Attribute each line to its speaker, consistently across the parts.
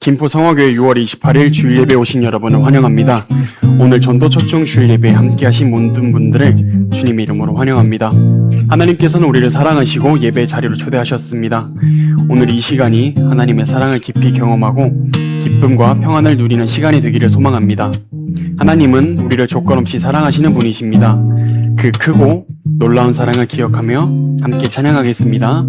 Speaker 1: 김포 성화교회 6월 28일 주일 예배 오신 여러분을 환영합니다. 오늘 전도 초청 주일 예배에 함께 하신 모든 분들을 주님의 이름으로 환영합니다. 하나님께서는 우리를 사랑하시고 예배 자리로 초대하셨습니다. 오늘 이 시간이 하나님의 사랑을 깊이 경험하고 기쁨과 평안을 누리는 시간이 되기를 소망합니다. 하나님은 우리를 조건 없이 사랑하시는 분이십니다. 그 크고 놀라운 사랑을 기억하며 함께 찬양하겠습니다.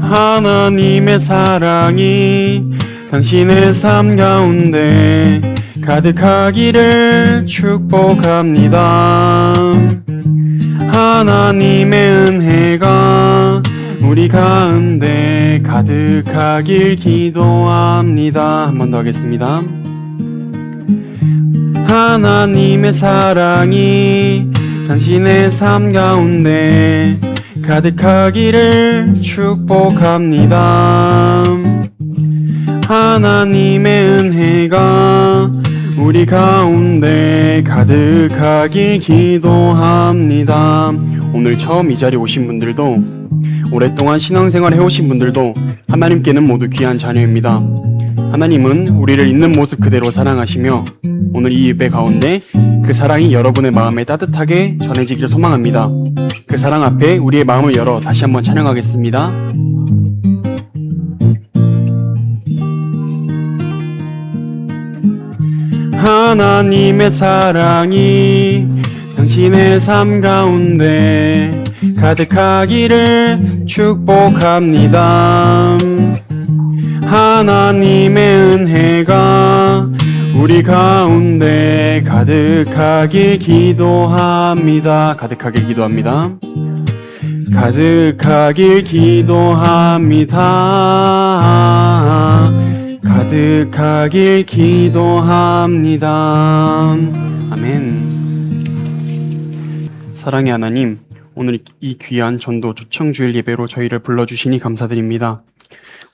Speaker 1: 하나님의 사랑이 당신의 삶 가운데 가득하기를 축복합니다. 하나님의 은혜가 우리 가운데 가득하길 기도합니다. 한 번 더 하겠습니다. 하나님의 사랑이 당신의 삶 가운데 가득하기를 축복합니다. 하나님의 은혜가 우리 가운데 가득하길 기도합니다. 오늘 처음 이 자리에 오신 분들도 오랫동안 신앙생활 해오신 분들도 하나님께는 모두 귀한 자녀입니다. 하나님은 우리를 있는 모습 그대로 사랑하시며 오늘 이 예배 가운데 그 사랑이 여러분의 마음에 따뜻하게 전해지기를 소망합니다. 그 사랑 앞에 우리의 마음을 열어 다시 한번 찬양하겠습니다. 하나님의 사랑이 당신의 삶 가운데 가득하기를 축복합니다. 하나님의 은혜가 우리 가운데 가득하길 기도합니다. 가득하길 기도합니다. 가득하길 기도합니다. 가득하길 기도합니다. 아멘. 사랑의 하나님, 오늘 이 귀한 전도 초청 주일 예배로 저희를 불러주시니 감사드립니다.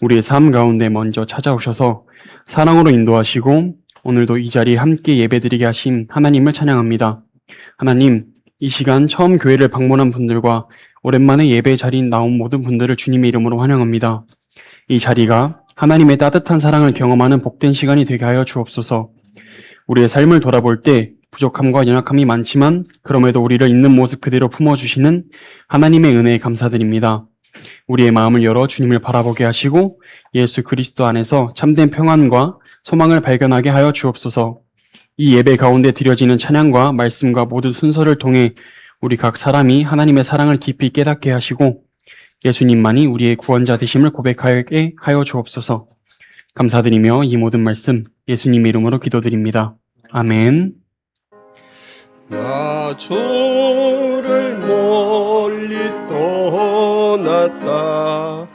Speaker 1: 우리의 삶 가운데 먼저 찾아오셔서 사랑으로 인도하시고 오늘도 이 자리에 함께 예배드리게 하신 하나님을 찬양합니다. 하나님, 이 시간 처음 교회를 방문한 분들과 오랜만에 예배 자리에 나온 모든 분들을 주님의 이름으로 환영합니다. 이 자리가 하나님의 따뜻한 사랑을 경험하는 복된 시간이 되게 하여 주옵소서. 우리의 삶을 돌아볼 때 부족함과 연약함이 많지만 그럼에도 우리를 있는 모습 그대로 품어주시는 하나님의 은혜에 감사드립니다. 우리의 마음을 열어 주님을 바라보게 하시고 예수 그리스도 안에서 참된 평안과 소망을 발견하게 하여 주옵소서. 이 예배 가운데 드려지는 찬양과 말씀과 모든 순서를 통해 우리 각 사람이 하나님의 사랑을 깊이 깨닫게 하시고 예수님만이 우리의 구원자 되심을 고백하게 하여 주옵소서. 감사드리며 이 모든 말씀 예수님의 이름으로 기도드립니다. 아멘.
Speaker 2: 나 주를 멀리 떠났다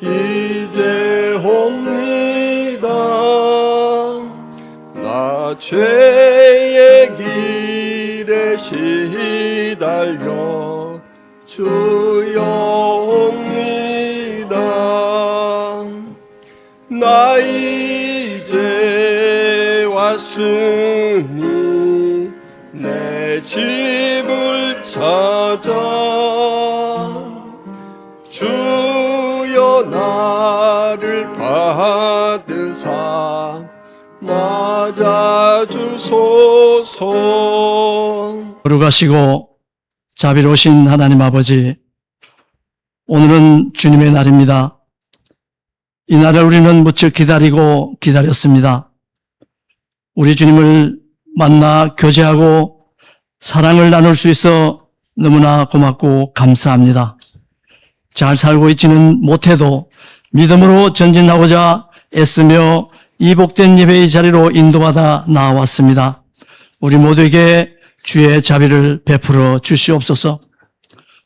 Speaker 2: 이제 옵니다. 나 죄의 길에 시달려 주여 옵니다. 나 이제 왔으니 내 집을 찾아 주여 나를 받으사 맞아주소서.
Speaker 3: 거룩하시고 자비로우신 하나님 아버지, 오늘은 주님의 날입니다. 이 날을 우리는 무척 기다리고 기다렸습니다. 우리 주님을 만나 교제하고 사랑을 나눌 수 있어 너무나 고맙고 감사합니다. 잘 살고 있지는 못해도 믿음으로 전진하고자 애쓰며 이 복된 예배의 자리로 인도받아 나왔습니다. 우리 모두에게 주의 자비를 베풀어 주시옵소서.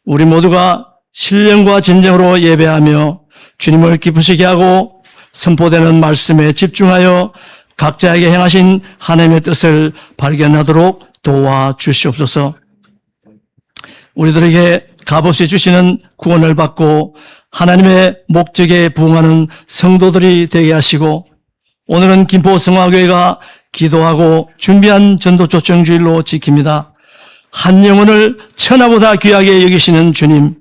Speaker 3: 우리 모두가 신령과 진정으로 예배하며 주님을 기쁘시게 하고 선포되는 말씀에 집중하여 각자에게 행하신 하나님의 뜻을 발견하도록 도와주시옵소서. 우리들에게 값없이 주시는 구원을 받고 하나님의 목적에 부응하는 성도들이 되게 하시고, 오늘은 김포 성화교회가 기도하고 준비한 전도 초청주일로 지킵니다. 한 영혼을 천하보다 귀하게 여기시는 주님,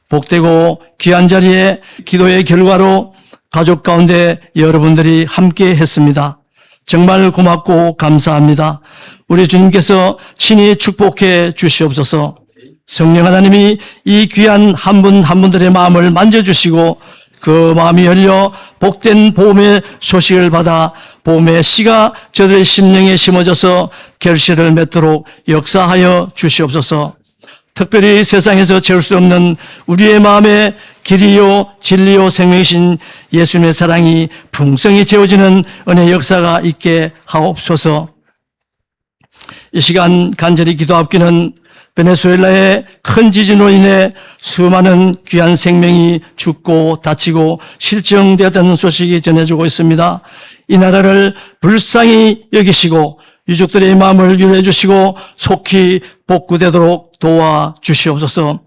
Speaker 3: 복되고 귀한 자리에 기도의 결과로 가족 가운데 여러분들이 함께 했습니다. 정말 고맙고 감사합니다. 우리 주님께서 친히 축복해 주시옵소서. 성령 하나님이 이 귀한 한 분 한 분들의 마음을 만져주시고 그 마음이 열려 복된 복음의 소식을 받아 복음의 씨가 저들의 심령에 심어져서 결실을 맺도록 역사하여 주시옵소서. 특별히 세상에서 채울 수 없는 우리의 마음에 길이요 진리요 생명이신 예수님의 사랑이 풍성히 채워지는 은혜 역사가 있게 하옵소서. 이 시간 간절히 기도합기는 베네수엘라의 큰 지진으로 인해 수많은 귀한 생명이 죽고 다치고 실종되었다는 소식이 전해지고 있습니다. 이 나라를 불쌍히 여기시고 유족들의 마음을 위로해 주시고 속히 복구되도록 도와주시옵소서.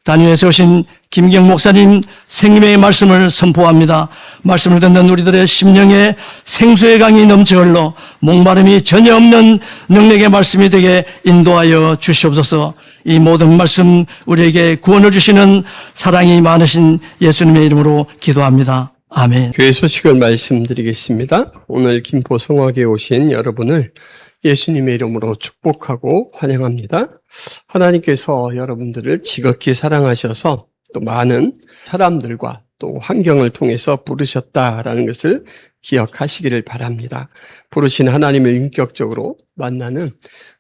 Speaker 3: 단위에 세우신 김경 목사님 생명의 말씀을 선포합니다. 말씀을 듣는 우리들의 심령에 생수의 강이 넘쳐 흘러 목마름이 전혀 없는 능력의 말씀이 되게 인도하여 주시옵소서. 이 모든 말씀 우리에게 구원을 주시는 사랑이 많으신 예수님의 이름으로 기도합니다. 아멘.
Speaker 2: 교회 소식을 말씀드리겠습니다. 오늘 김포 성화교에 오신 여러분을 예수님의 이름으로 축복하고 환영합니다. 하나님께서 여러분들을 지극히 사랑하셔서 또 많은 사람들과 또 환경을 통해서 부르셨다라는 것을 기억하시기를 바랍니다. 부르신 하나님을 인격적으로 만나는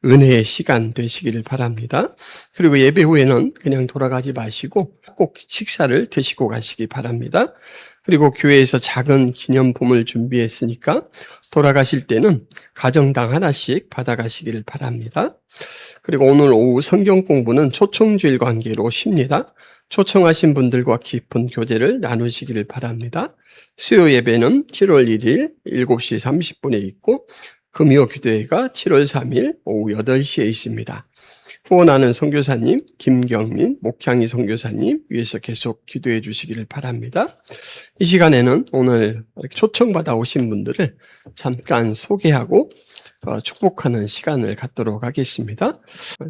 Speaker 2: 은혜의 시간 되시기를 바랍니다. 그리고 예배 후에는 그냥 돌아가지 마시고 꼭 식사를 드시고 가시기 바랍니다. 그리고 교회에서 작은 기념품을 준비했으니까 돌아가실 때는 가정당 하나씩 받아가시기를 바랍니다. 그리고 오늘 오후 성경 공부는 초청주일 관계로 쉽니다. 초청하신 분들과 깊은 교제를 나누시기를 바랍니다. 수요 예배는 7월 1일 7시 30분에 있고 금요 기도회가 7월 3일 오후 8시에 있습니다. 후원하는 선교사님 김경민, 목향이 선교사님 위해서 계속 기도해 주시기를 바랍니다. 이 시간에는 오늘 초청받아 오신 분들을 잠깐 소개하고 축복하는 시간을 갖도록 하겠습니다.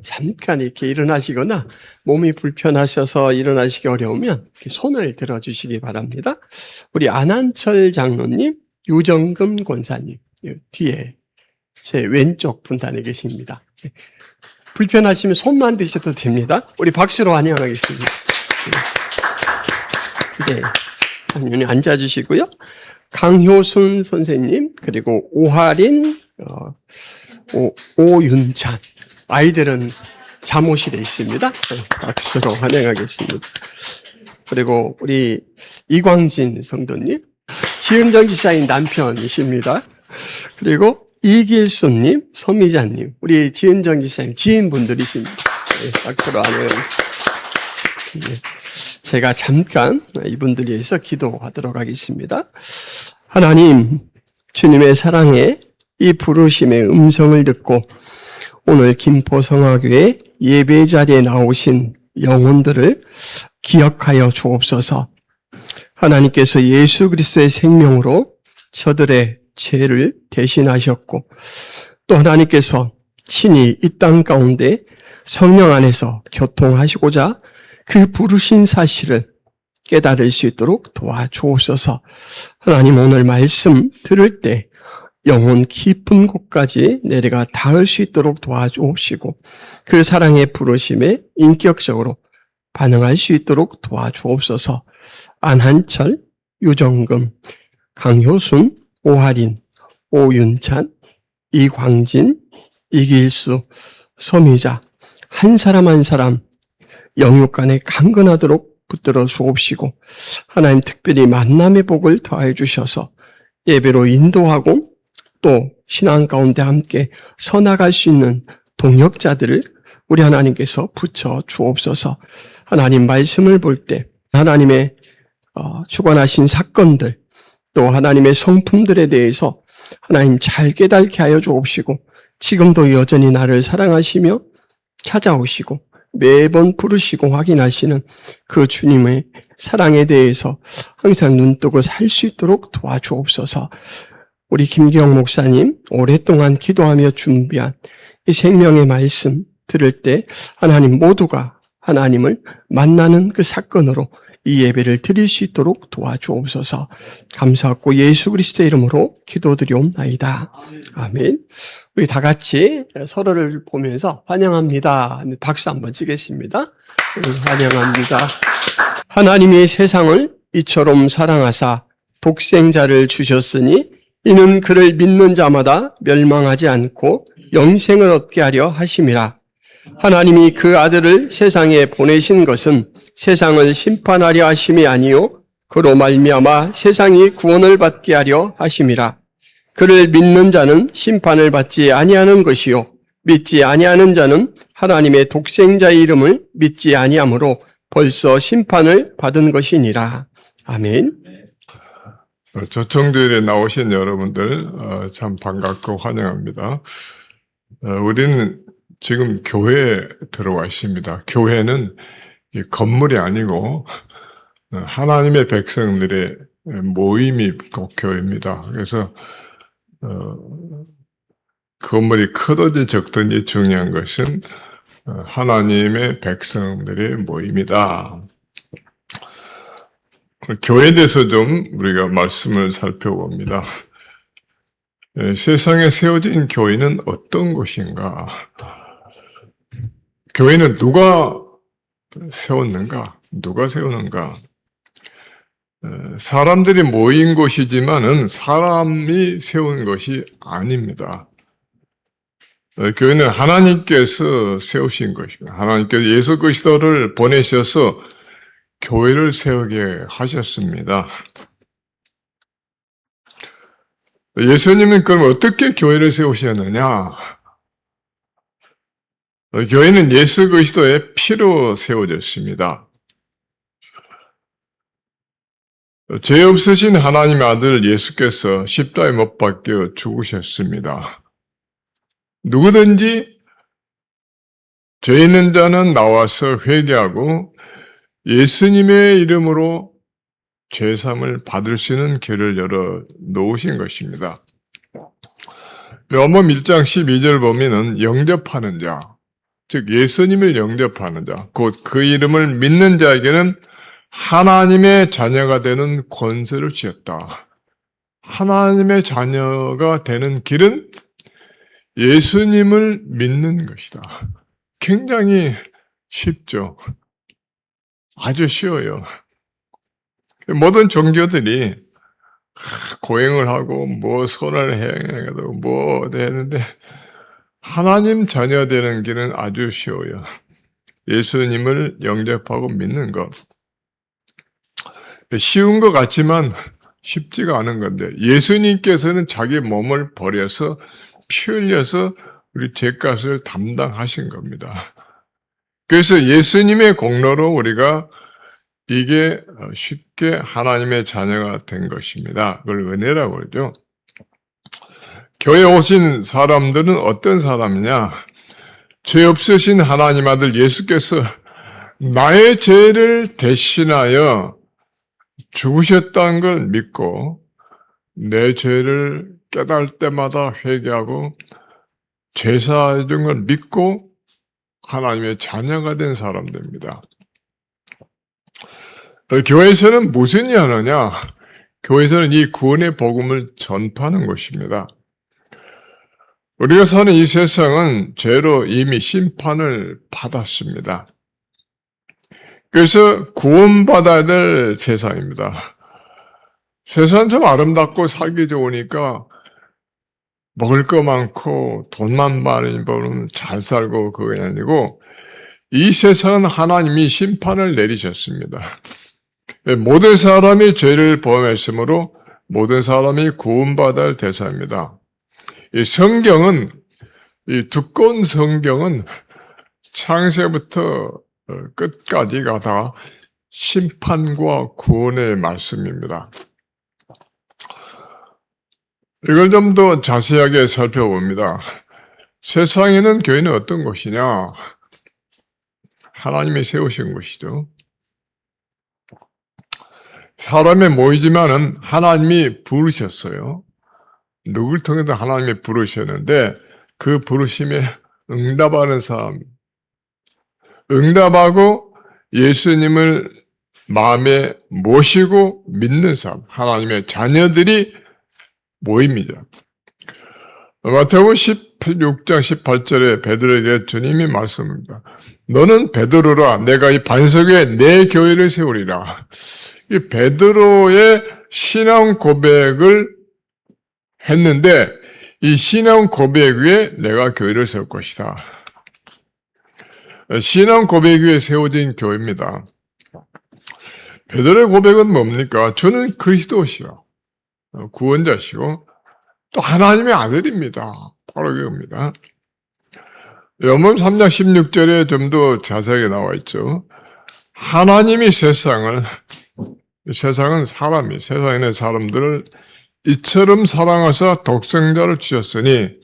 Speaker 2: 잠깐 이렇게 일어나시거나 몸이 불편하셔서 일어나시기 어려우면 이렇게 손을 들어주시기 바랍니다. 우리 안한철 장로님, 유정금 권사님 뒤에 제 왼쪽 분단에 계십니다. 불편하시면 손만 드셔도 됩니다. 우리 박수로 환영하겠습니다. 네, 당연히 앉아주시고요. 강효순 선생님 그리고 오하린 오윤찬 아이들은 잠옷실에 있습니다. 박수로 환영하겠습니다. 그리고 우리 이광진 성도님 지은정 지사님 남편이십니다. 그리고 이길수님, 서미자님, 우리 지은정 지사님 지인분들이십니다. 네, 박수로 환영하겠습니다. 네, 제가 잠깐 이분들 위해서 기도하도록 하겠습니다. 하나님, 주님의 사랑에 이 부르심의 음성을 듣고 오늘 김포성화교회 예배 자리에 나오신 영혼들을 기억하여 주옵소서. 하나님께서 예수 그리스도의 생명으로 저들의 죄를 대신하셨고 또 하나님께서 친히 이 땅 가운데 성령 안에서 교통하시고자 그 부르신 사실을 깨달을 수 있도록 도와주옵소서. 하나님 오늘 말씀 들을 때 영혼 깊은 곳까지 내려가 닿을 수 있도록 도와주옵시고 그 사랑의 부르심에 인격적으로 반응할 수 있도록 도와주옵소서. 안한철, 유정금, 강효순, 오하린, 오윤찬, 이광진, 이길수, 서미자 한 사람 한 사람 영육 간에 강건하도록 붙들어 주옵시고 하나님 특별히 만남의 복을 더해 주셔서 예배로 인도하고 또 신앙 가운데 함께 서나갈 수 있는 동역자들을 우리 하나님께서 붙여 주옵소서. 하나님 말씀을 볼 때 하나님의 주관하신 사건들 또 하나님의 성품들에 대해서 하나님 잘 깨닫게 하여 주옵시고 지금도 여전히 나를 사랑하시며 찾아오시고 매번 부르시고 확인하시는 그 주님의 사랑에 대해서 항상 눈뜨고 살 수 있도록 도와주옵소서. 우리 김기영 목사님 오랫동안 기도하며 준비한 이 생명의 말씀 들을 때 하나님 모두가 하나님을 만나는 그 사건으로 이 예배를 드릴 수 있도록 도와주옵소서. 감사하고 예수 그리스도의 이름으로 기도드리옵나이다. 아멘. 우리 다 같이 서로를 보면서 환영합니다. 박수 한번 치겠습니다. 환영합니다. 하나님이 세상을 이처럼 사랑하사 독생자를 주셨으니 이는 그를 믿는 자마다 멸망하지 않고 영생을 얻게 하려 하심이라. 하나님이 그 아들을 세상에 보내신 것은 세상을 심판하려 하심이 아니요 그로 말미암아 세상이 구원을 받게 하려 하심이라. 그를 믿는 자는 심판을 받지 아니하는 것이요 믿지 아니하는 자는 하나님의 독생자의 이름을 믿지 아니하므로 벌써 심판을 받은 것이니라. 아멘.
Speaker 4: 조청주일에 나오신 여러분들 참 반갑고 환영합니다. 우리는 지금 교회에 들어와 있습니다. 교회는 이 건물이 아니고 하나님의 백성들의 모임이 꼭 교회입니다. 그래서 건물이 크든지 적든지 중요한 것은 하나님의 백성들의 모임이다. 교회에 대해서 좀 우리가 말씀을 살펴봅니다. 세상에 세워진 교회는 어떤 곳인가? 교회는 누가 세웠는가? 누가 세우는가? 사람들이 모인 곳이지만은 사람이 세운 것이 아닙니다. 교회는 하나님께서 세우신 것입니다. 하나님께서 예수 그리스도를 보내셔서 교회를 세우게 하셨습니다. 예수님은 그럼 어떻게 교회를 세우셨느냐? 교회는 예수 그리스도의 피로 세워졌습니다. 죄 없으신 하나님의 아들 예수께서 십자가에 못 박혀 죽으셨습니다. 누구든지 죄 있는 자는 나와서 회개하고 예수님의 이름으로 죄사함을 받을 수 있는 길을 열어 놓으신 것입니다. 요한복음 1장 12절 보면은 영접하는 자, 즉 예수님을 영접하는 자, 곧 그 이름을 믿는 자에게는 하나님의 자녀가 되는 권세를 주셨다. 하나님의 자녀가 되는 길은 예수님을 믿는 것이다. 굉장히 쉽죠. 아주 쉬워요. 모든 종교들이 고행을 하고 뭐 선을 행해도 뭐 되는데 하나님 자녀 되는 길은 아주 쉬워요. 예수님을 영접하고 믿는 것. 쉬운 것 같지만 쉽지가 않은 건데 예수님께서는 자기 몸을 버려서 피 흘려서 우리 죄값을 담당하신 겁니다. 그래서 예수님의 공로로 우리가 이게 쉽게 하나님의 자녀가 된 것입니다. 그걸 은혜라고 그러죠. 교회에 오신 사람들은 어떤 사람이냐? 죄 없으신 하나님 아들 예수께서 나의 죄를 대신하여 죽으셨다는 걸 믿고 내 죄를 깨달을 때마다 회개하고 죄사해준 걸 믿고 하나님의 자녀가 된 사람들입니다. 교회에서는 무슨 일 하느냐? 교회에서는 이 구원의 복음을 전파하는 것입니다. 우리가 사는 이 세상은 죄로 이미 심판을 받았습니다. 그래서 구원받아야 될 세상입니다. 세상은 참 아름답고 살기 좋으니까 먹을 거 많고 돈만 많이 벌면 잘 살고 그게 아니고 이 세상은 하나님이 심판을 내리셨습니다. 모든 사람이 죄를 범했으므로 모든 사람이 구원받아야 할 대상입니다. 이 성경은, 이 두꺼운 성경은 창세부터 끝까지가 다 심판과 구원의 말씀입니다. 이걸 좀 더 자세하게 살펴봅니다. 세상에는 교회는 어떤 곳이냐? 하나님이 세우신 곳이죠. 사람이 모이지만은 하나님이 부르셨어요. 누굴 통해서 하나님이 부르셨는데 그 부르심에 응답하는 사람, 응답하고 예수님을 마음에 모시고 믿는 사람, 하나님의 자녀들이 모입니다. 마태복음 6장 18절에 베드로에게 주님이 말씀합니다. 너는 베드로라, 내가 이 반석 위에 내 교회를 세우리라. 이 베드로의 신앙 고백을 했는데 이 신앙 고백 위에 내가 교회를 세울 것이다. 신앙 고백 위에 세워진 교회입니다. 베드로의 고백은 뭡니까? 주는 그리스도시라. 구원자시고 또 하나님의 아들입니다. 바로 그겁니다. 요한복음 3장 16절에 좀 더 자세하게 나와 있죠. 하나님이 세상은 사람이 세상에 있는 사람들을 이처럼 사랑하사 독생자를 주셨으니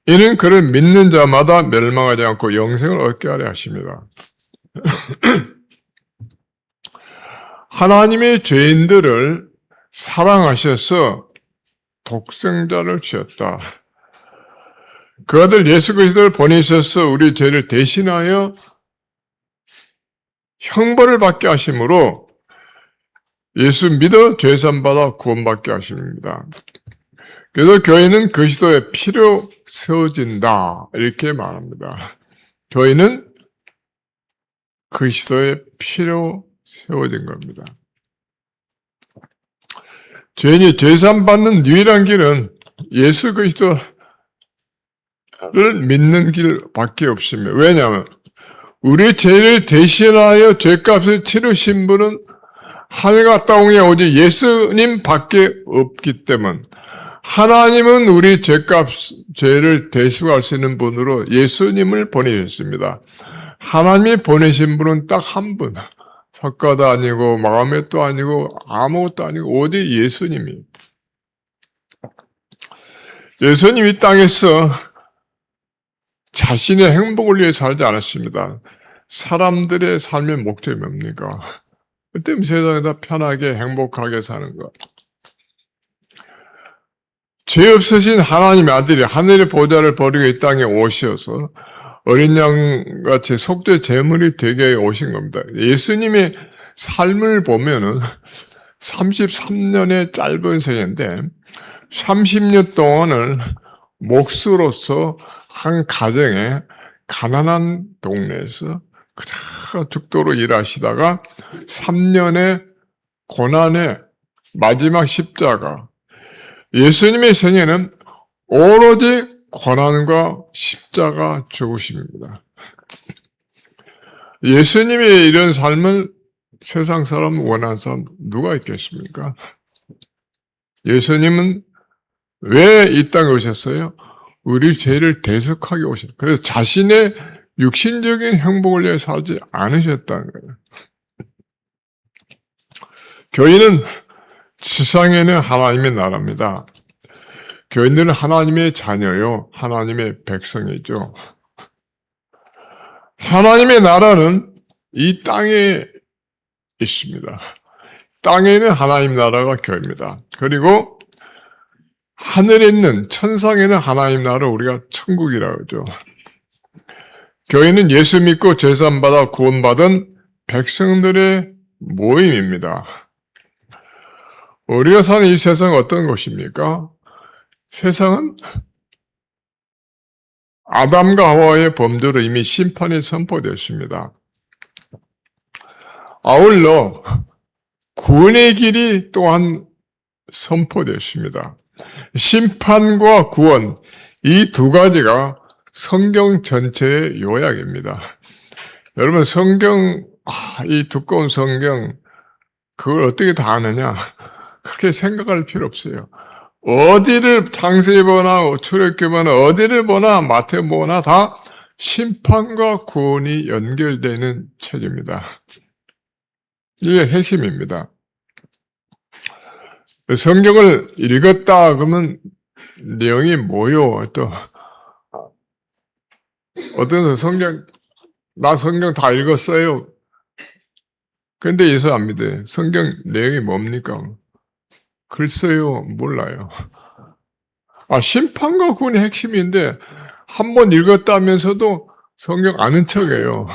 Speaker 4: 이는 그를 믿는 자마다 멸망하지 않고 영생을 얻게 하려 하십니다. 하나님의 죄인들을 사랑하셔서 독생자를 주셨다. 그 아들 예수 그리스도를 보내셔서 우리 죄를 대신하여 형벌을 받게 하심으로 예수 믿어 죄산 받아 구원받게 하십니다. 그래서 교회는 그리스도의 피로 세워진다 이렇게 말합니다. 교회는 그리스도의 피로 세워진 겁니다. 죄인이 죄산 받는 유일한 길은 예수 그리스도를 믿는 길밖에 없습니다. 왜냐하면 우리 죄를 대신하여 죄값을 치르신 분은 하늘과 땅에 오직 예수님밖에 없기 때문 하나님은 우리 죄를 대수할 수 있는 분으로 예수님을 보내셨습니다. 하나님이 보내신 분은 딱 한 분. 석가도 아니고 마호멧도 아니고 아무것도 아니고 오직 예수님이. 예수님 이 땅에서 자신의 행복을 위해 살지 않았습니다. 사람들의 삶의 목적이 뭡니까? 그때 세상에다 편하게 행복하게 사는 것. 죄 없으신 하나님의 아들이 하늘의 보좌를 버리고 이 땅에 오셔서 어린 양같이 속죄 제물이 되게 오신 겁니다. 예수님의 삶을 보면은 33년의 짧은 생인데 30년 동안을 목수로서 한 가정에 가난한 동네에서 그저 죽도록 일하시다가 3년의 고난의 마지막 십자가. 예수님의 생애는 오로지 고난과 십자가 죽으심입니다. 예수님의 이런 삶을 세상 사람 원하는 사람 누가 있겠습니까? 예수님은 왜 이 땅에 오셨어요? 우리 죄를 대속하게 오셨어요. 그래서 자신의 육신적인 행복을 위해 살지 않으셨다는 거예요. 교회는 지상에는 하나님의 나라입니다. 교인들은 하나님의 자녀요, 하나님의 백성이죠. 하나님의 나라는 이 땅에 있습니다. 땅에는 하나님 나라가 교회입니다. 그리고 하늘에 있는 천상에는 하나님 나라를 우리가 천국이라고 하죠. 교회는 예수 믿고 제사받아 구원받은 백성들의 모임입니다. 우리가 사는 이 세상은 어떤 곳입니까? 세상은 아담과 하와의 범죄로 이미 심판이 선포되었습니다. 아울러 구원의 길이 또한 선포되었습니다. 심판과 구원, 이 두 가지가 성경 전체의 요약입니다. 여러분 성경, 이 두꺼운 성경 그걸 어떻게 다 아느냐? 그렇게 생각할 필요 없어요. 어디를 창세기 보나 출애굽기 보나 어디를 보나 마태복음 보나 다 심판과 구원이 연결되는 책입니다. 이게 핵심입니다. 성경을 읽었다 그러면 내용이 뭐요? 또 어떤 성경 나 성경 다 읽었어요. 그런데 예수 안 믿어요. 성경 내용이 뭡니까? 글쎄요, 몰라요. 심판과 구원이 핵심인데 한 번 읽었다면서도 성경 아는 척해요.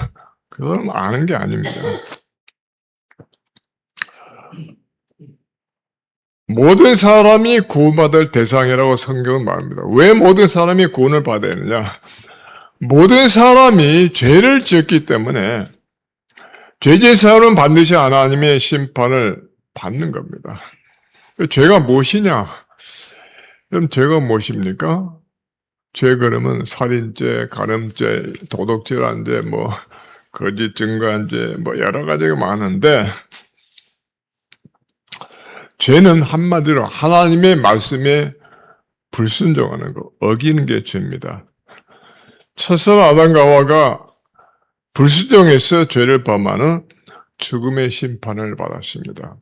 Speaker 4: 그건 아는 게 아닙니다. 모든 사람이 구원받을 대상이라고 성경은 말합니다. 왜 모든 사람이 구원을 받아야 하느냐? 모든 사람이 죄를 지었기 때문에 죄진 사람은 반드시 하나님의 심판을 받는 겁니다. 죄가 무엇이냐? 그럼 죄가 무엇입니까? 죄 그러면 살인죄, 간음죄, 도덕질한 죄, 거짓 증거한 죄, 여러 가지가 많은데, 죄는 한마디로 하나님의 말씀에 불순종하는 거, 어기는 게 죄입니다. 첫사람 아담과 하와가 불순종해서 죄를 범하는 죽음의 심판을 받았습니다.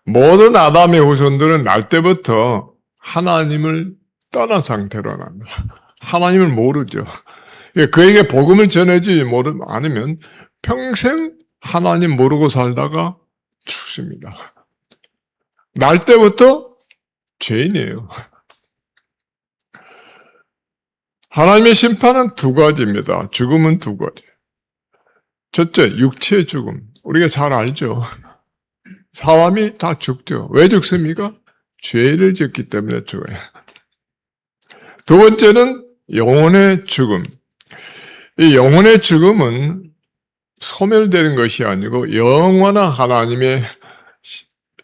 Speaker 4: 모든 아담의 후손들은 날 때부터 하나님을 떠난 상태로 납니다. 하나님을 모르죠. 그에게 복음을 전해주지 않으면 평생 하나님 모르고 살다가 죽습니다. 날 때부터 죄인이에요. 하나님의 심판은 두 가지입니다. 죽음은 두 가지. 첫째, 육체의 죽음. 우리가 잘 알죠. 사람이 다 죽죠. 왜 죽습니까? 죄를 짓기 때문에 죽어요. 두 번째는 영혼의 죽음. 이 영혼의 죽음은 소멸되는 것이 아니고 영원한 하나님의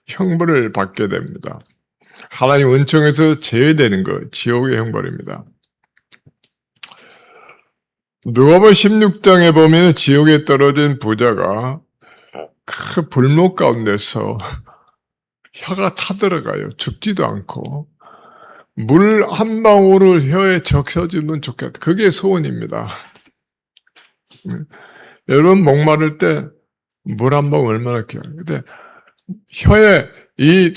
Speaker 4: 형벌을 받게 됩니다. 하나님 은총에서 제외되는 것, 지옥의 형벌입니다. 누가복음 16장에 보면 지옥에 떨어진 부자가 큰 불목 가운데서 혀가 타들어가요. 죽지도 않고 물 한 방울을 혀에 적셔주면 좋겠다. 그게 소원입니다. 여러분 목마를 때 물 한 방울 얼마나 귀해요. 근데 혀에 이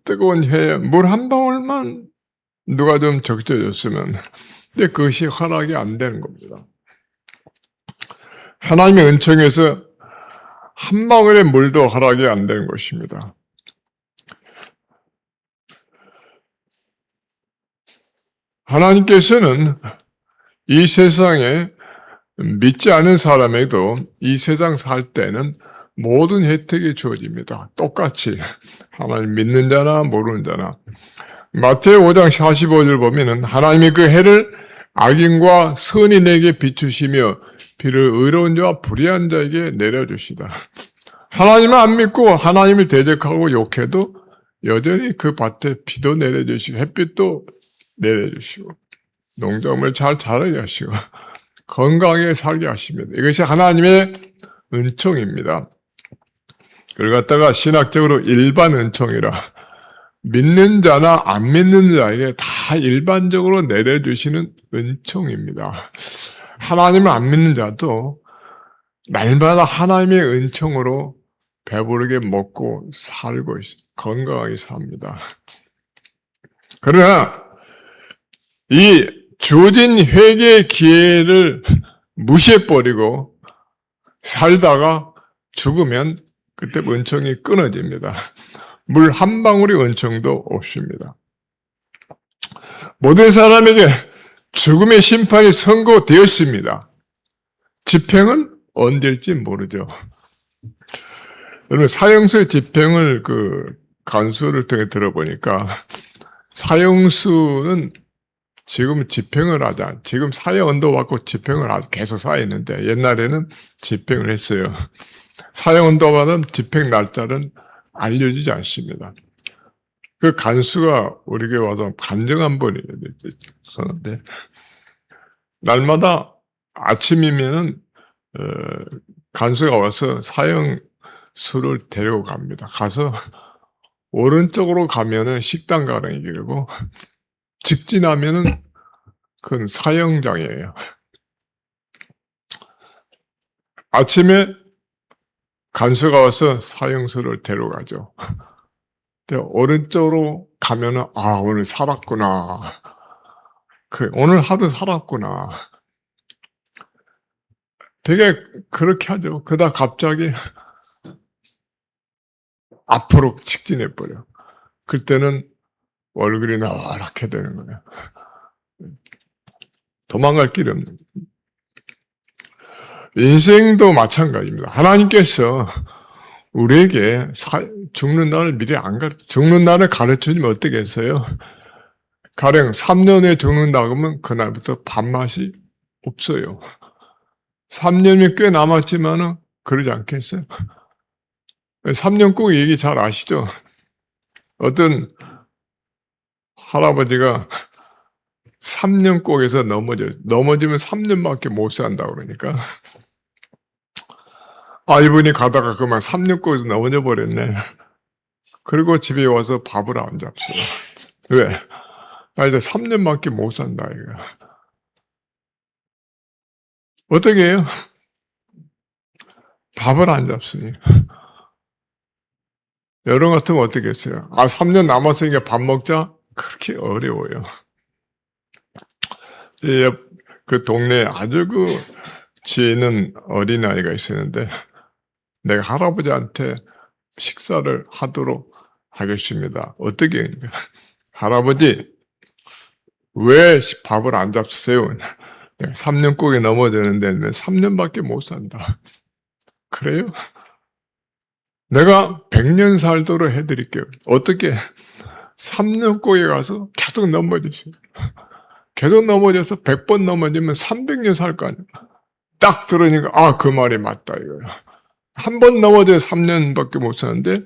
Speaker 4: 뜨거운 혀에 물 한 방울만 누가 좀 적셔줬으면 근데 그것이 허락이 안 되는 겁니다. 하나님의 은총에서 한 방울의 물도 허락이 안 되는 것입니다. 하나님께서는 이 세상에 믿지 않은 사람에도 이 세상 살 때는 모든 혜택이 주어집니다. 똑같이 하나님 믿는 자나 모르는 자나. 마태오 5장 45절 보면은 하나님이 그 해를 악인과 선인에게 비추시며 비를 의로운 자와 불의한 자에게 내려주시다. 하나님을 안 믿고 하나님을 대적하고 욕해도 여전히 그 밭에 비도 내려주시고 햇빛도 내려주시고 농작물 잘 자라게 하시고 건강하게 살게 하십니다. 이것이 하나님의 은총입니다. 그걸 갖다가 신학적으로 일반 은총이라 믿는 자나 안 믿는 자에게 다 일반적으로 내려주시는 은총입니다. 하나님을 안 믿는 자도 날마다 하나님의 은총으로 배부르게 먹고 살고 건강하게 삽니다. 그러나 이 주어진 회개의 기회를 무시해버리고 살다가 죽으면 그때 은총이 끊어집니다. 물 한 방울의 은총도 없습니다. 모든 사람에게 죽음의 심판이 선고되었습니다. 집행은 언제일지 모르죠. 여러분 사형수의 집행을 간수를 통해 들어보니까 사형수는 지금 집행을 하자. 지금 사형 언도 받고 집행을 계속 쌓이는데 옛날에는 집행을 했어요. 사형 언도 받은 집행 날짜는 알려지지 않습니다. 그 간수가 우리 교회 와서 간증 한 번이 있었는데 날마다 아침이면은 간수가 와서 사형수를 데리고 갑니다. 가서 오른쪽으로 가면은 식당 가는 길이고 직진하면은 그건 사형장이에요. 아침에 간수가 와서 사형수를 데려가죠. 근데 오른쪽으로 가면은 오늘 살았구나. 오늘 하루 살았구나. 되게 그렇게 하죠. 그러다 갑자기 앞으로 직진해버려. 그때는 얼굴이 노랗게 되는 거예요. 도망갈 길이 없는 거예요. 인생도 마찬가지입니다. 하나님께서 우리에게 죽는 날을 미리 죽는 날을 가르쳐주면 어떻게 했어요? 가령 3년 후에 죽는다 그러면 그날부터 밥맛이 없어요. 3년이 꽤 남았지만은 그러지 않겠어요? 3년 꼭 얘기 잘 아시죠? 어떤 할아버지가 3년 꼭에서 넘어지면 3년밖에 못 산다 그러니까 이분이 가다가 그만 3년 꼭에서 넘어져 버렸네. 그리고 집에 와서 밥을 안 잡수요. 왜? 나 이제 3년밖에 못 산다 이거. 어떻게 해요? 밥을 안 잡수니. 여러분 같으면 어떻게 했어요? 3년 남았으니까 밥 먹자? 그렇게 어려워요. 그 동네에 아주 지혜 있는 어린아이가 있었는데, 내가 할아버지한테 식사를 하도록 하겠습니다. 어떻게 해요? 할아버지, 왜 밥을 안 잡수세요? 내가 3년 꼭에 넘어지는데 3년밖에 못 산다. 그래요? 내가 100년 살도록 해드릴게요. 어떻게? 3년 꼭에 가서 계속 넘어지세요. 계속 넘어져서 100번 넘어지면 300년 살 거 아니야. 딱 들으니까 그 말이 맞다 이거야. 한 번 넘어져 3년밖에 못 사는데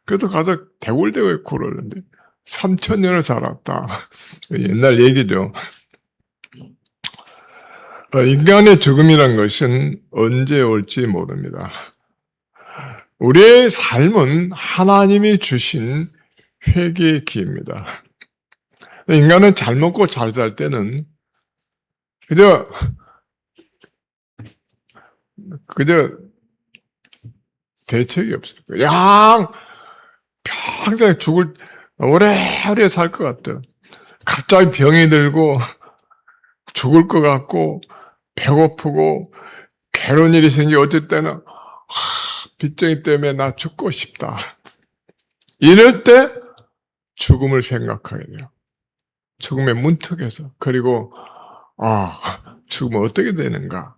Speaker 4: 그래도 가서 대굴대굴 그러는데 3000년을 살았다. 옛날 얘기죠. 인간의 죽음이란 것은 언제 올지 모릅니다. 우리의 삶은 하나님이 주신 회개의 기회입니다. 인간은 잘 먹고 잘 살 때는 그저 대책이 없어요. 그냥 평생 오래오래 살 것 같아요. 갑자기 병이 들고 죽을 것 같고 배고프고 괴로운 일이 생기고 어쩔 때는 빚쟁이 때문에 나 죽고 싶다. 이럴 때 죽음을 생각하게 돼요. 죽음의 문턱에서. 그리고 죽으면 어떻게 되는가.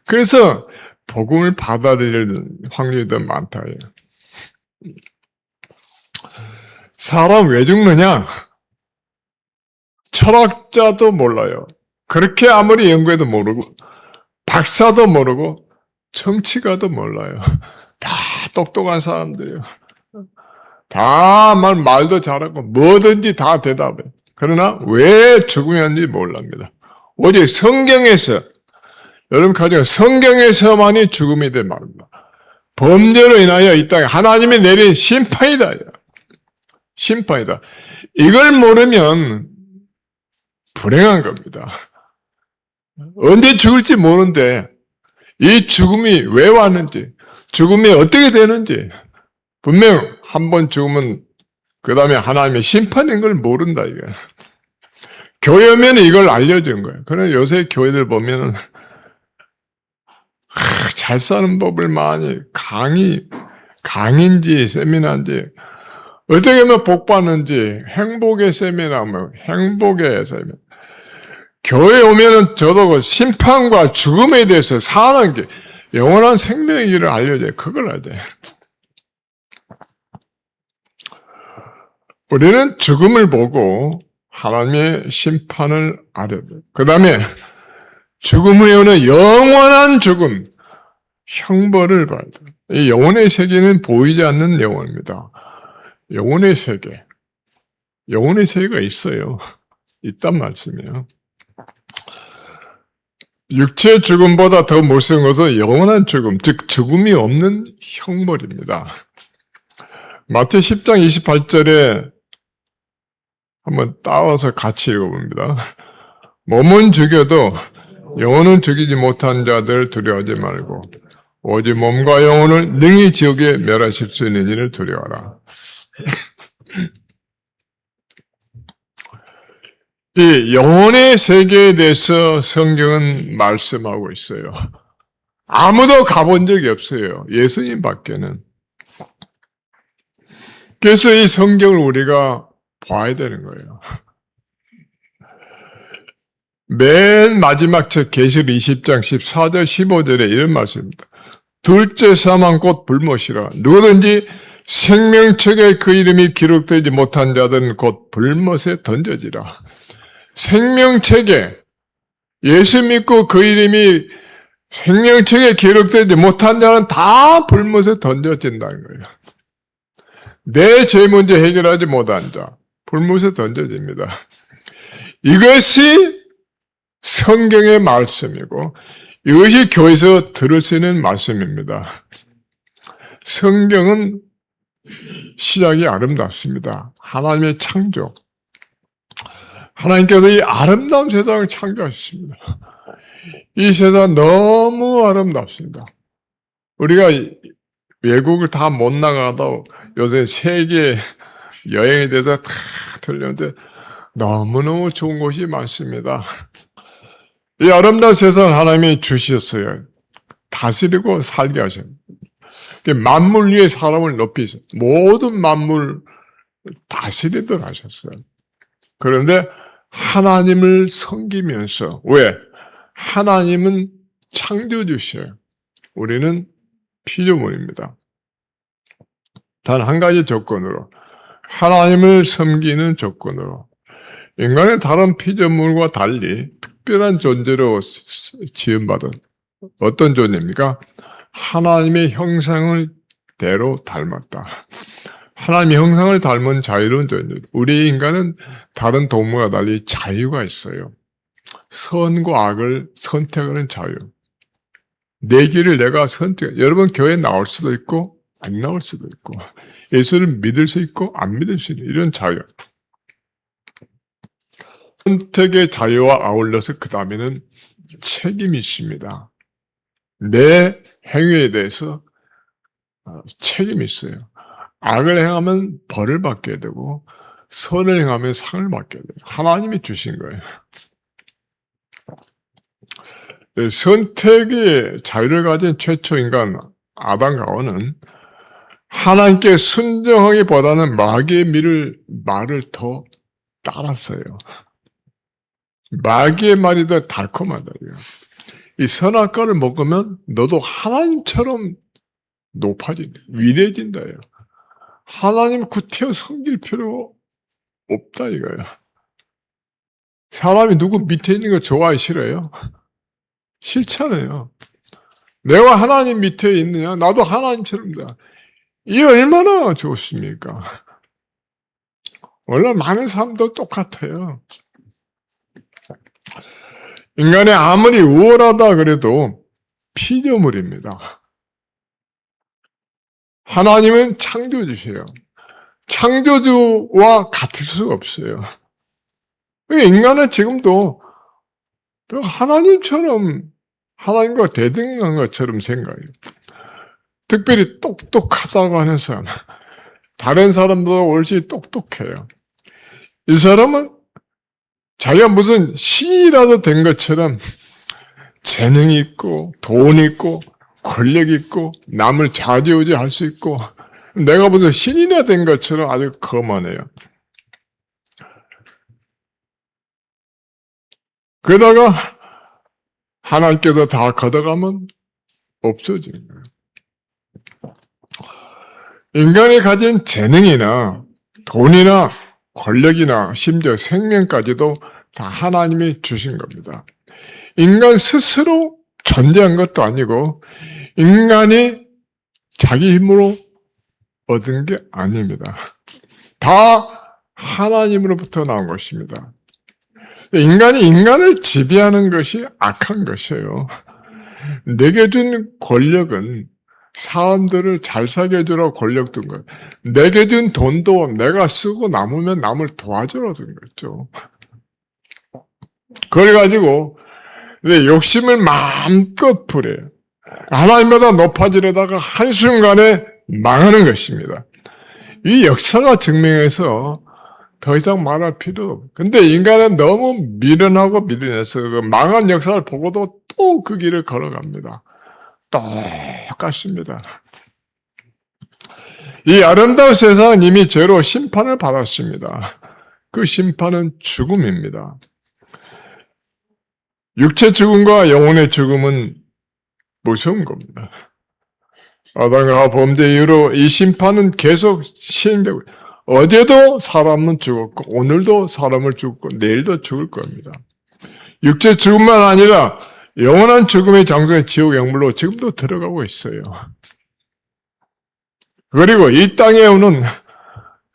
Speaker 4: 그래서 복음을 받아들일 확률이 더 많다. 사람 왜 죽느냐? 철학자도 몰라요. 그렇게 아무리 연구해도 모르고 박사도 모르고 정치가도 몰라요. 다 똑똑한 사람들이에요. 다 말도 잘하고 뭐든지 다 대답해. 그러나 왜 죽으는지 몰랍니다. 오직 성경에서 여러분 가정 성경에서만이 죽음이 된 말입니다. 범죄로 인하여 이 땅에 하나님이 내린 심판이다. 심판이다. 이걸 모르면 불행한 겁니다. 언제 죽을지 모르는데 이 죽음이 왜 왔는지, 죽음이 어떻게 되는지 분명 한 번 죽으면 그 다음에 하나님의 심판인 걸 모른다 이게. 교회 오면 이걸 알려준 거예요. 그런데 요새 교회들 보면은 잘 사는 법을 많이 강인지 세미나인지 어떻게 하면 복 받는지 행복의 세미나 행복의 세미나. 교회 오면은 저도 그 심판과 죽음에 대해서 사는 게 영원한 생명의 길을 알려줘요. 그걸 알아야 돼. 우리는 죽음을 보고 하나님의 심판을 알아야 돼. 그 다음에 죽음 후에 오는 영원한 죽음, 형벌을 봐야 돼. 이 영혼의 세계는 보이지 않는 영혼입니다. 영혼의 세계. 영혼의 세계가 있어요. 있단 말씀이에요. 육체 죽음보다 더 무서운 것은 영원한 죽음, 즉 죽음이 없는 형벌입니다. 마태 10장 28절에 한번 따와서 같이 읽어봅니다. 몸은 죽여도 영혼은 죽이지 못한 자들 두려워하지 말고 오직 몸과 영혼을 능히 지옥에 멸하실 수 있는 이를 두려워하라. 이 영혼의 세계에 대해서 성경은 말씀하고 있어요. 아무도 가본 적이 없어요. 예수님 밖에는. 그래서 이 성경을 우리가 봐야 되는 거예요. 맨 마지막 책 계시록 20장 14절 15절에 이런 말씀입니다. 둘째 사망 곧 불못이라. 누구든지 생명책에 그 이름이 기록되지 못한 자들은 곧 불못에 던져지라. 생명책에 예수 믿고 그 이름이 생명책에 기록되지 못한 자는 다 불못에 던져진다는 거예요. 내 죄 문제 해결하지 못한 자, 불못에 던져집니다. 이것이 성경의 말씀이고 이것이 교회에서 들을 수 있는 말씀입니다. 성경은 시작이 아름답습니다. 하나님의 창조. 하나님께서 이 아름다운 세상을 창조하셨습니다. 이 세상 너무 아름답습니다. 우리가 외국을 다 못 나가도 요새 세계 여행에 대해서 다 들렸는데 너무너무 좋은 곳이 많습니다. 이 아름다운 세상을 하나님이 주셨어요. 다스리고 살게 하십니다. 만물 위에 사람을 높이세요. 모든 만물 다스리도록 하셨어요. 그런데 하나님을 섬기면서 왜? 하나님은 창조주셔요. 우리는 피조물입니다. 단 한 가지 조건으로 하나님을 섬기는 조건으로 인간은 다른 피조물과 달리 특별한 존재로 지음받은 어떤 존재입니까? 하나님의 형상을 대로 닮았다. 하나님의 형상을 닮은 자유로운 존재. 우리 인간은 다른 동물과 달리 자유가 있어요. 선과 악을 선택하는 자유. 내 길을 내가 선택. 여러분 교회에 나올 수도 있고 안 나올 수도 있고 예수를 믿을 수 있고 안 믿을 수 있는 이런 자유. 선택의 자유와 아울러서 그 다음에는 책임이 있습니다. 내 행위에 대해서 책임이 있어요. 악을 행하면 벌을 받게 되고 선을 행하면 상을 받게 돼요. 하나님이 주신 거예요. 선택의 자유를 가진 최초 인간 아담과 하와는 하나님께 순종하기보다는 마귀의 말을 더 따랐어요. 마귀의 말이 더 달콤하다. 이 선악과를 먹으면 너도 하나님처럼 높아진다. 위대해진다. 하나님 구태여 섬길 필요 없다 이거예요. 사람이 누구 밑에 있는 거 좋아하기 싫어요? 싫잖아요. 내가 하나님 밑에 있느냐? 나도 하나님처럼다. 이게 얼마나 좋습니까? 원래 많은 사람도 똑같아요. 인간이 아무리 우월하다 그래도 피조물입니다. 하나님은 창조주세요. 창조주와 같을 수가 없어요. 인간은 지금도 하나님처럼 하나님과 대등한 것처럼 생각해요. 특별히 똑똑하다고 하는 사람, 다른 사람보다 훨씬 똑똑해요. 이 사람은 자기가 무슨 신이라도 된 것처럼 재능이 있고 돈 있고 권력 있고 남을 좌지우지할 수 있고 내가 무슨 신이나 된 것처럼 아주 거만해요. 그러다가 하나님께서 다 걷어가면 없어지는 거예요. 인간이 가진 재능이나 돈이나 권력이나 심지어 생명까지도 다 하나님이 주신 겁니다. 인간 스스로 존재한 것도 아니고 인간이 자기 힘으로 얻은 게 아닙니다. 다 하나님으로부터 나온 것입니다. 인간이 인간을 지배하는 것이 악한 것이에요. 내게 준 권력은 사람들을 잘 살게 해주라고 권력 준 거예요. 내게 준 돈도 내가 쓰고 남으면 남을 도와주라고 준 거죠. 그걸 가지고 내 욕심을 마음껏 부려요. 하나님보다 높아지려다가 한순간에 망하는 것입니다. 이 역사가 증명해서 더 이상 말할 필요 없어요. 근데 인간은 너무 미련하고 미련해서 그 망한 역사를 보고도 또 그 길을 걸어갑니다. 똑같습니다. 이 아름다운 세상은 이미 죄로 심판을 받았습니다. 그 심판은 죽음입니다. 육체 죽음과 영혼의 죽음은 무서운 겁니다. 아담과 범죄 이후로 이 심판은 계속 시행되고 어제도 사람은 죽었고 오늘도 사람을 죽고 내일도 죽을 겁니다. 육체 죽음만 아니라 영원한 죽음의 장소의 지옥 영물로 지금도 들어가고 있어요. 그리고 이 땅에 오는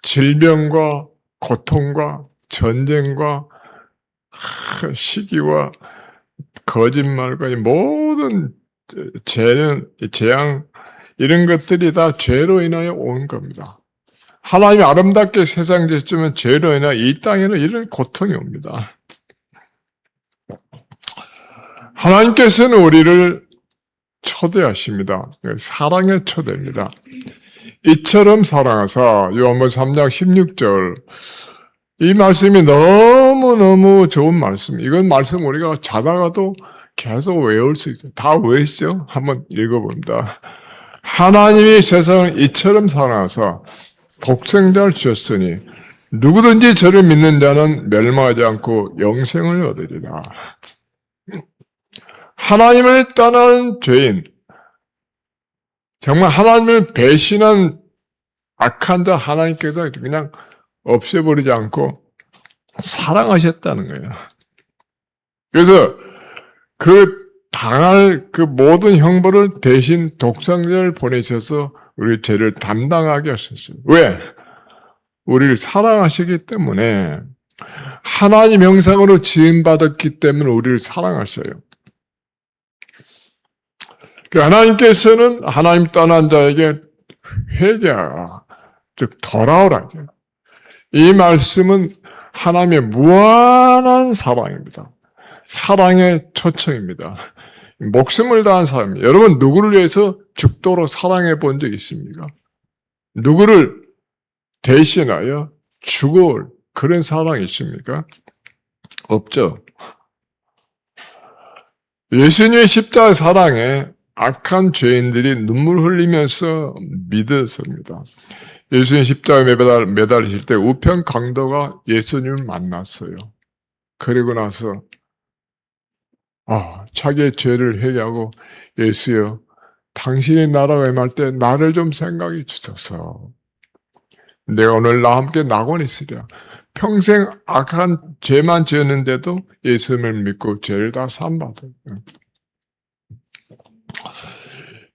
Speaker 4: 질병과 고통과 전쟁과 시기와 거짓말과 이 모든 재앙 이런 것들이 다 죄로 인하여 온 겁니다. 하나님이 아름답게 세상 지으면 죄로 인하여 이 땅에는 이런 고통이 옵니다. 하나님께서는 우리를 초대하십니다. 사랑의 초대입니다. 이처럼 사랑하사 요한복음 3장 16절 이 말씀이 너무너무 좋은 말씀. 이건 말씀 우리가 자다가도 계속 외울 수 있어요. 다 외우시죠? 한번 읽어봅니다. 하나님이 세상을 이처럼 사랑하사 독생자를 주셨으니 누구든지 저를 믿는 자는 멸망하지 않고 영생을 얻으리라. 하나님을 떠난 죄인, 정말 하나님을 배신한 악한 자 하나님께서 그냥 없애버리지 않고 사랑하셨다는 거예요. 그래서 그 당할 그 모든 형벌을 대신 독생자를 보내셔서 우리 죄를 담당하게 하셨어요. 왜? 우리를 사랑하시기 때문에 하나님 형상으로 지음받았기 때문에 우리를 사랑하셔요. 하나님께서는 하나님 떠난 자에게 회개하라, 즉 돌아오라. 이 말씀은 하나님의 무한한 사랑입니다. 사랑의 초청입니다. 목숨을 다한 사람입니다. 여러분 누구를 위해서 죽도록 사랑해 본 적 있습니까? 누구를 대신하여 죽을 그런 사랑이 있습니까? 없죠. 예수님의 십자가 사랑에 악한 죄인들이 눈물 흘리면서 믿었습니다. 예수님 십자가에 매달리실 때 우편 강도가 예수님을 만났어요. 그리고 나서 자기의 죄를 회개하고 예수여 당신의 나라가 임할 때 나를 좀 생각해 주소서. 내가 오늘 나와 함께 낙원에 있으랴. 평생 악한 죄만 지었는데도 예수님을 믿고 죄를 다 사함받아요.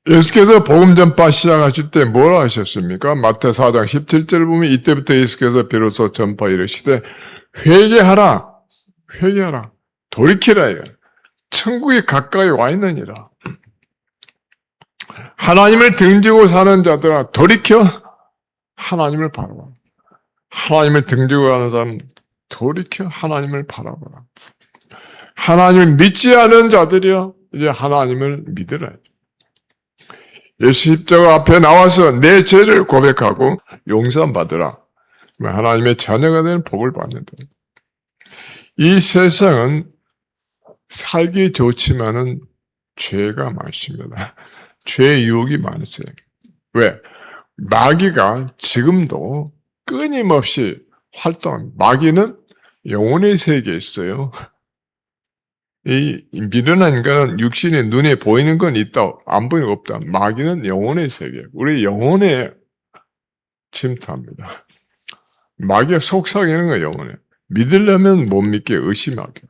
Speaker 4: 예수께서 복음 전파 시작하실 때 뭐라 하셨습니까? 마태오 4장 17절을 보면 이때부터 예수께서 비로소 전파 이르시되 회개하라, 회개하라, 돌이키라. 천국이 가까이 와 있느니라. 하나님을 등지고 사는 자들아 돌이켜 하나님을 바라봐. 하나님을 등지고 가는 사람 돌이켜 하나님을 바라봐라. 하나님을 믿지 않은 자들이여 이제 하나님을 믿으라. 예수 십자가 앞에 나와서 내 죄를 고백하고 용서받으라. 하나님의 자녀가 되는 복을 받는다. 이 세상은 살기 좋지만은 죄가 많습니다. 죄의 유혹이 많으세요. 왜? 마귀가 지금도 끊임없이 활동합니다. 마귀는 영혼의 세계에 있어요. 이 미련한 인간은 육신의 눈에 보이는 건 있다, 안 보이는 건 없다. 마귀는 영혼의 세계, 우리 영혼에 침투합니다. 마귀가 속삭이는 거예요, 영혼에. 믿으려면 못 믿게 의심하게.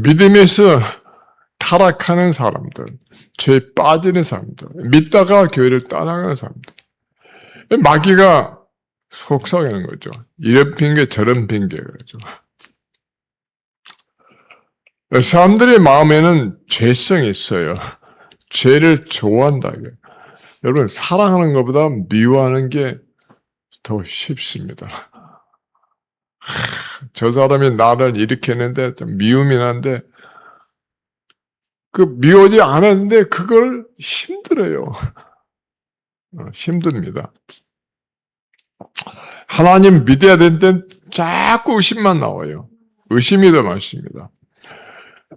Speaker 4: 믿음에서 타락하는 사람들, 죄에 빠지는 사람들, 믿다가 교회를 떠나가는 사람들. 마귀가 속삭이는 거죠. 이런 핑계 저런 핑계 그러죠. 사람들의 마음에는 죄성이 있어요. 죄를 좋아한다. 여러분 사랑하는 것보다 미워하는 게 더 쉽습니다. 저 사람이 나를 이렇게 했는데 좀 미움이 나는데 그 미워지 않았는데 그걸 힘들어요. 힘듭니다. 하나님 믿어야 될 땐 자꾸 의심만 나와요. 의심이 더 많습니다.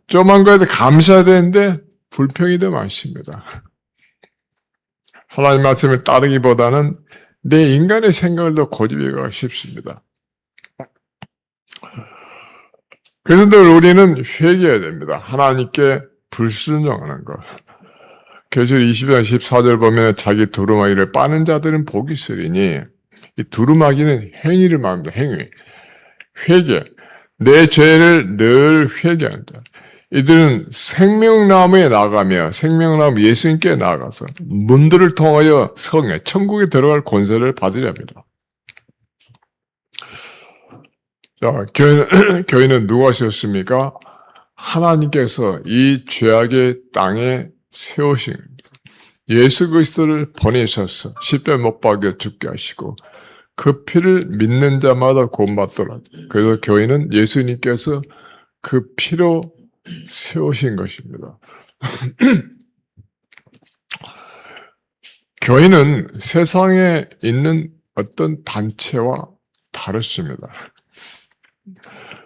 Speaker 4: 좀한 거에도 감사해야 되는데 불평이 더 많습니다. 하나님 말씀을 따르기보다는 내 인간의 생각을 더 고집해가기 쉽습니다. 그래서 늘 우리는 회개해야 됩니다. 하나님께 불순종하는 것. 계시록 20장 14절 보면 자기 두루마기를 빠는 자들은 복이 있으리니, 이 두루마기는 행위를 말합니다. 행위. 회개. 내 죄를 늘 회개한다. 이들은 생명나무에 나가며 생명나무 예수님께 나아가서 문들을 통하여 성에 천국에 들어갈 권세를 받으려 합니다. 자, 교회는 누가 세웠습니까? 하나님께서 이 죄악의 땅에 세우신 겁니다. 예수 그리스도를 보내셔서 십자가에 못 박여 죽게 하시고 그 피를 믿는 자마다 구원받더라. 그래서 교회는 예수님께서 그 피로 세우신 것입니다. 교회는 세상에 있는 어떤 단체와 다릅니다.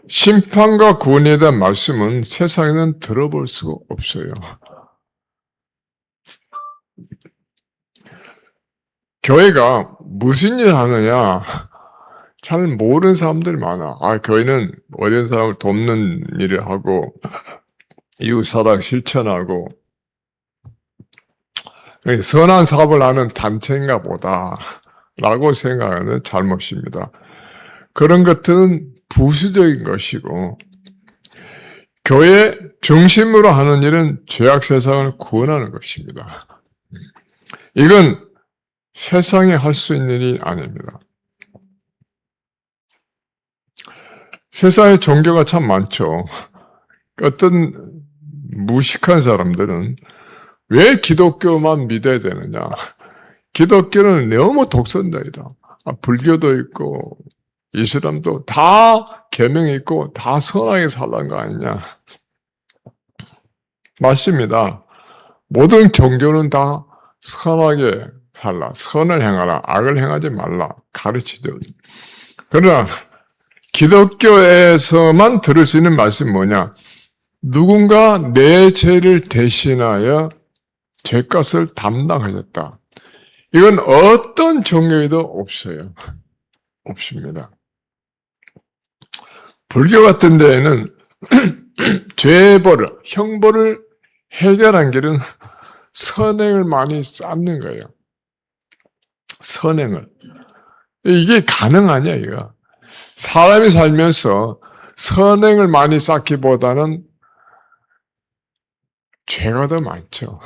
Speaker 4: 심판과 구원에 대한 말씀은 세상에는 들어볼 수가 없어요. 교회가 무슨 일 하느냐 잘 모르는 사람들이 많아. 교회는 어려운 사람을 돕는 일을 하고 이웃사랑 실천하고 선한 사업을 하는 단체인가 보다 라고 생각하는 잘못입니다. 그런 것들은 부수적인 것이고 교회 중심으로 하는 일은 죄악 세상을 구원하는 것입니다. 이건 세상에 할 수 있는 일이 아닙니다. 세상에 종교가 참 많죠. 어떤 무식한 사람들은 왜 기독교만 믿어야 되느냐. 기독교는 너무 독선적이다. 불교도 있고 이슬람도 다 계명이 있고 다 선하게 살라는 거 아니냐. 맞습니다. 모든 종교는 다 선하게 살라, 선을 행하라, 악을 행하지 말라 가르치죠. 그러나 기독교에서만 들을 수 있는 말씀이 뭐냐? 누군가 내 죄를 대신하여 죄값을 담당하셨다. 이건 어떤 종교에도 없어요. 없습니다. 불교 같은 데에는 죄벌, 형벌을 해결한 길은 선행을 많이 쌓는 거예요. 선행을. 이게 가능하냐, 이거. 사람이 살면서 선행을 많이 쌓기보다는 죄가 더 많죠.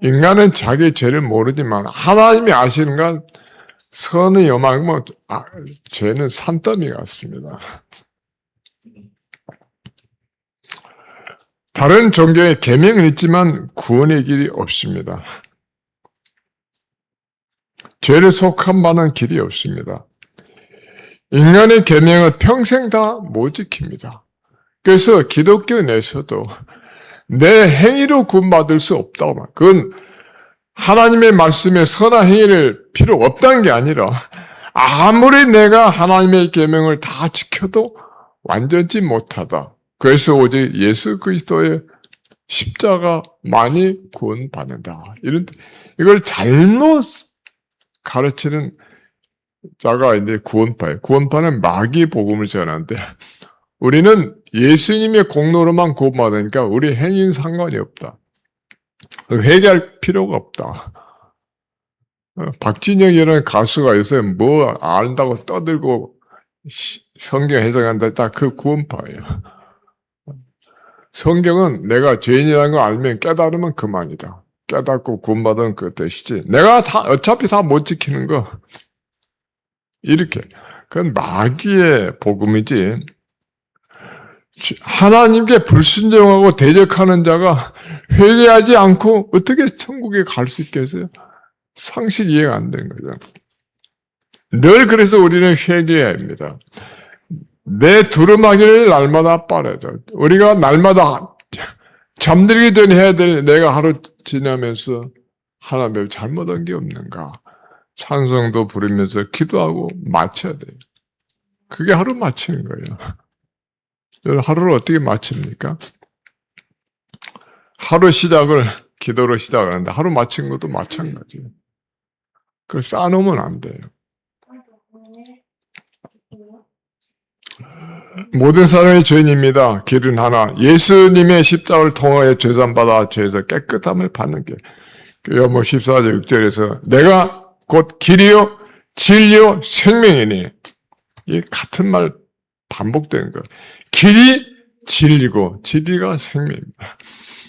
Speaker 4: 인간은 자기 죄를 모르지만 하나님이 아시는 건 선의 요망이면 죄는 산더미 같습니다. 다른 종교에 계명은 있지만 구원의 길이 없습니다. 죄를 속함받는 길이 없습니다. 인간의 계명을 평생 다 못 지킵니다. 그래서 기독교 내에서도 내 행위로 구원받을 수 없다고 말. 그건 하나님의 말씀에 선한 행위를 필요 없다는 게 아니라 아무리 내가 하나님의 계명을 다 지켜도 완전치 못하다. 그래서 오직 예수 그리스도의 십자가만이 구원받는다. 이걸 잘못 가르치는 자가 이제 구원파예요. 구원파는 마귀 복음을 전하는데 우리는 예수님의 공로로만 구원받으니까 우리 행위는 상관이 없다. 회개할 필요가 없다. 박진영이라는 가수가 요새 뭐 안다고 떠들고 성경 해석한다. 다 그 구원파예요. 성경은 내가 죄인이라는 걸 알면 깨달으면 그만이다. 깨닫고 구원받은 그 뜻이지. 내가 어차피 다 못 지키는 거. 이렇게. 그건 마귀의 복음이지. 하나님께 불순종하고 대적하는 자가 회개하지 않고 어떻게 천국에 갈 수 있겠어요? 상식 이해가 안 되는 거죠. 늘 그래서 우리는 회개해야 합니다. 내 두루마기를 날마다 빨아야 돼. 우리가 날마다 잠들기 전에 해야 될 내가 하루 지나면서 하나님 잘못한 게 없는가? 찬송도 부르면서 기도하고 마쳐야 돼요. 그게 하루 마치는 거예요. 하루를 어떻게 마칩니까? 하루 시작을 기도로 시작하는데 하루 마친 것도 마찬가지예요. 그걸 쌓아놓으면 안 돼요. 모든 사람이 죄인입니다. 길은 하나. 예수님의 십자가를 통하여 죄산받아 죄에서 깨끗함을 받는 길. 요한복음 14장 6절에서 내가 곧 길이요 진리요 생명이니. 이 같은 말 반복되는 거예요. 길이 진리고 진리가 생명입니다.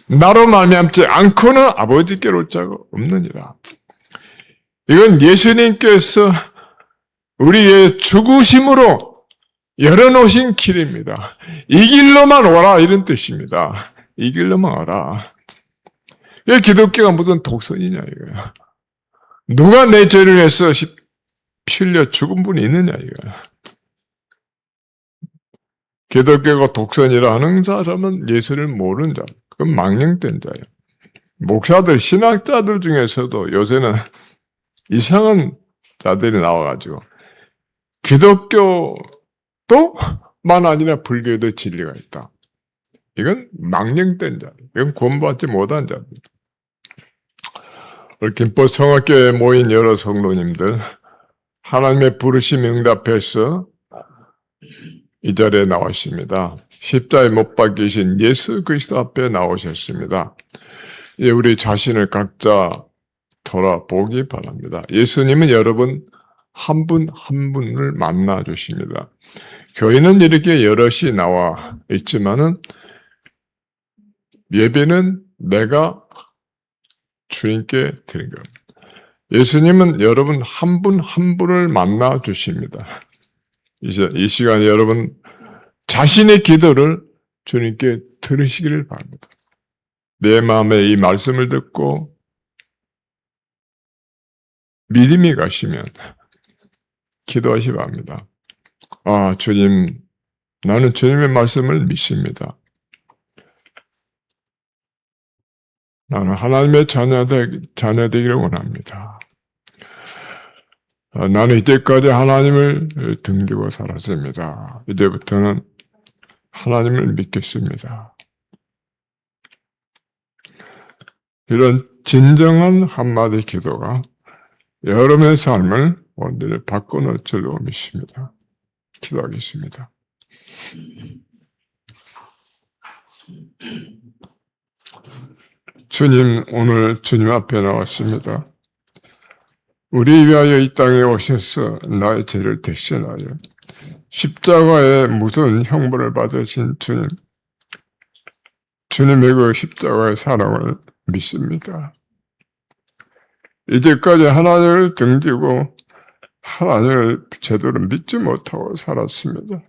Speaker 4: 나로 말미암지 않고는 아버지께로 올 자가 없느니라. 이건 예수님께서 우리의 죽으심으로 열어놓으신 길입니다. 이 길로만 오라 이런 뜻입니다. 이 길로만 오라. 이 기독교가 무슨 독선이냐 이거야. 누가 내 죄를 위해서 피 흘려 죽은 분이 있느냐 이거야. 기독교가 독선이라 하는 사람은 예수를 모르는 자, 그건 망령된 자예요. 목사들, 신학자들 중에서도 요새는 이상한 자들이 나와가지고 기독교도 만 아니라 불교에도 진리가 있다. 이건 망령된 자, 이건 구원받지 못한 자입니다. 우리 김포 성악교회에 모인 여러 성도님들, 하나님의 부르심 응답해서 이 자리에 나오십니다. 십자에 못 박히신 예수 그리스도 앞에 나오셨습니다. 이제 우리 자신을 각자 돌아보기 바랍니다. 예수님은 여러분 한 분 한 분을 만나 주십니다. 교회는 이렇게 여럿이 나와 있지만은 예배는 내가 주님께 드린 겁니다. 예수님은 여러분 한 분 한 분을 만나 주십니다. 이제 이 시간에 여러분 자신의 기도를 주님께 들으시기를 바랍니다. 내 마음에 이 말씀을 듣고 믿음이 가시면 기도하시 바랍니다. 아, 주님, 나는 주님의 말씀을 믿습니다. 나는 하나님의 자녀 되기를 원합니다. 나는 이때까지 하나님을 등지고 살았습니다. 이제부터는 하나님을 믿겠습니다. 이런 진정한 한마디 기도가 여러분의 삶을 온전히 바꿔놓을 줄로 믿습니다. 기도하겠습니다. 주님, 오늘 주님 앞에 나왔습니다. 우리 위하여 이 땅에 오셔서 나의 죄를 대신하여 십자가에 무서운 형벌을 받으신 주님, 주님의 그 십자가의 사랑을 믿습니다. 이제까지 하나님을 등지고 하나님을 제대로 믿지 못하고 살았습니다.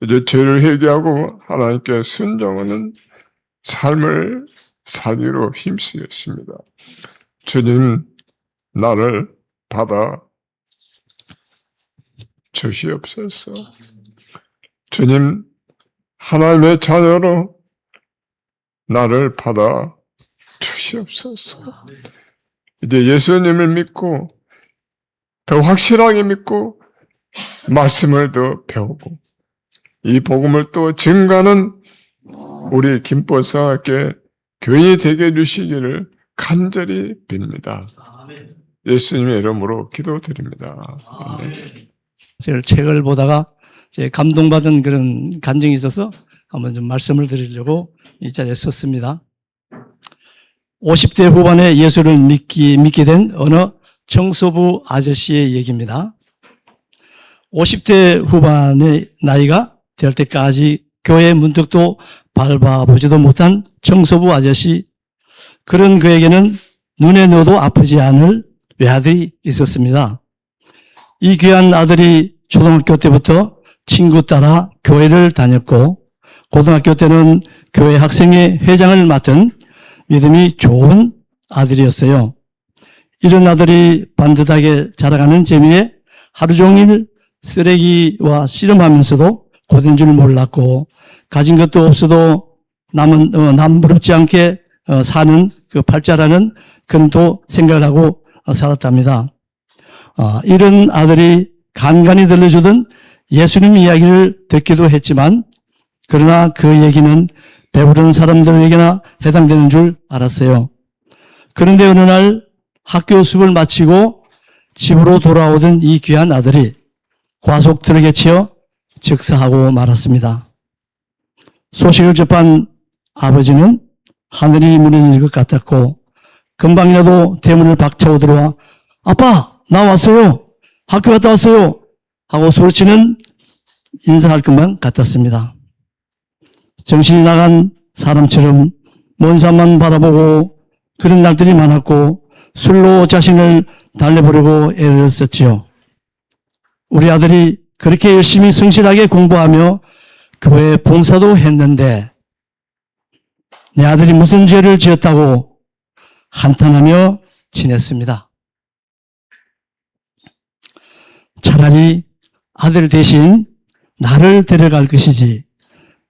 Speaker 4: 이제 죄를 회개하고 하나님께 순종하는 삶을 살기로 힘쓰겠습니다. 주님, 나를 받아 주시옵소서. 주님, 하나님의 자녀로 나를 받아 주시옵소서. 이제 예수님을 믿고 더 확실하게 믿고 말씀을 더 배우고 이 복음을 또 증가하는 우리 김포성악교회 교인이 되게 해주시기를 간절히 빕니다. 예수님의 이름으로 기도드립니다. 아멘.
Speaker 3: 제가 책을 보다가 제 감동받은 그런 감정이 있어서 한번 좀 말씀을 드리려고 이 자리에 섰습니다. 50대 후반에 예수를 믿게 된 어느 청소부 아저씨의 얘기입니다. 50대 후반의 나이가 될 때까지 교회 문턱도 밟아보지도 못한 청소부 아저씨, 그런 그에게는 눈에 넣어도 아프지 않을 외아들이 있었습니다. 이 귀한 아들이 초등학교 때부터 친구 따라 교회를 다녔고 고등학교 때는 교회 학생회 회장을 맡은 믿음이 좋은 아들이었어요. 이런 아들이 반듯하게 자라가는 재미에 하루 종일 쓰레기와 씨름하면서도 고된 줄 몰랐고 가진 것도 없어도 남 부럽지 않게 사는 그 팔자라는 그런 또 생각을 하고 살았답니다. 이런 아들이 간간히 들려주던 예수님 이야기를 듣기도 했지만 그러나 그 얘기는 배부른 사람들에게나 해당되는 줄 알았어요. 그런데 어느 날 학교 수업을 마치고 집으로 돌아오던 이 귀한 아들이 과속 트럭에 치여 즉사하고 말았습니다. 소식을 접한 아버지는 하늘이 무너질 것 같았고 금방이라도 대문을 박차고 들어와 아빠 나 왔어요. 학교 갔다 왔어요. 하고 소리치는 인사할 것만 같았습니다. 정신이 나간 사람처럼 먼 산만 바라보고 그런 날들이 많았고 술로 자신을 달래보려고 애를 썼지요. 우리 아들이 그렇게 열심히 성실하게 공부하며 교회 봉사도 했는데 내 아들이 무슨 죄를 지었다고 한탄하며 지냈습니다. 차라리 아들 대신 나를 데려갈 것이지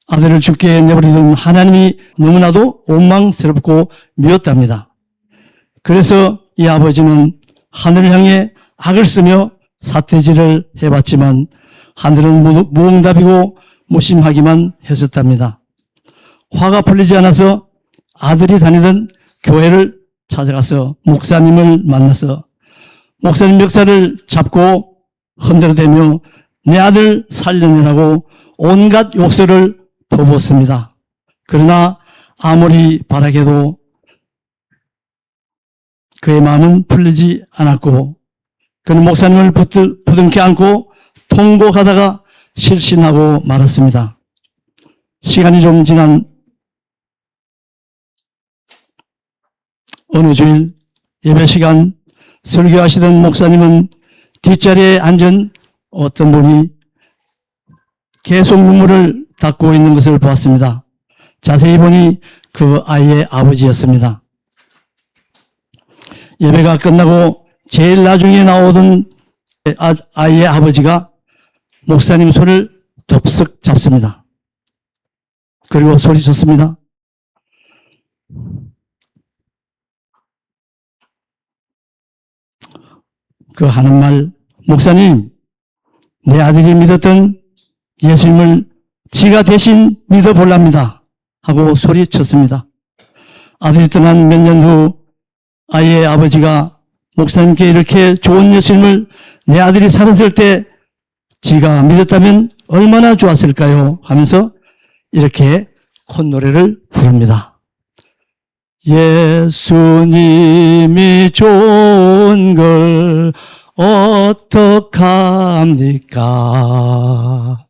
Speaker 3: 아들을 죽게 내버리던 하나님이 너무나도 원망스럽고 미웠답니다. 그래서 이 아버지는 하늘을 향해 악을 쓰며 사태질을 해봤지만 하늘은 무응답이고 무심하기만 했었답니다. 화가 풀리지 않아서 아들이 다니던 교회를 찾아가서 목사님을 만나서 목사님 멱살을 잡고 흔들어대며 내 아들 살려내라고 온갖 욕설을 퍼부었습니다. 그러나 아무리 바라게도 그의 마음은 풀리지 않았고 그는 목사님을 부둥켜 안고 통곡하다가 실신하고 말았습니다. 시간이 좀 지난 어느 주일 예배 시간 설교하시던 목사님은 뒷자리에 앉은 어떤 분이 계속 눈물을 닦고 있는 것을 보았습니다. 자세히 보니 그 아이의 아버지였습니다. 예배가 끝나고 제일 나중에 나오던 아이의 아버지가 목사님 손을 덥석 잡습니다. 그리고 소리쳤습니다. 그 하는 말, 목사님, 내 아들이 믿었던 예수님을 지가 대신 믿어볼랍니다. 하고 소리쳤습니다. 아들이 떠난 몇 년 후 아이의 아버지가 목사님께 이렇게 좋은 예수님을 내 아들이 살았을 때 지가 믿었다면 얼마나 좋았을까요? 하면서 이렇게 콧노래를 부릅니다. 예수님이 좋은 걸 어떡합니까?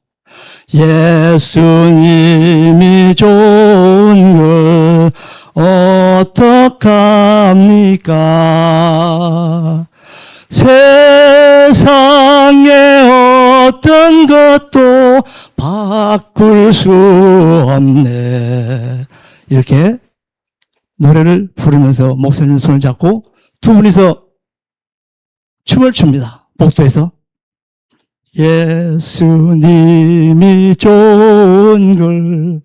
Speaker 3: 예수님이 좋은 걸 어떡합니까? 세상에 어떤 것도 바꿀 수 없네. 이렇게 노래를 부르면서 목사님 손을 잡고 두 분이서 춤을 춥니다. 복도에서. 예수님이 좋은 걸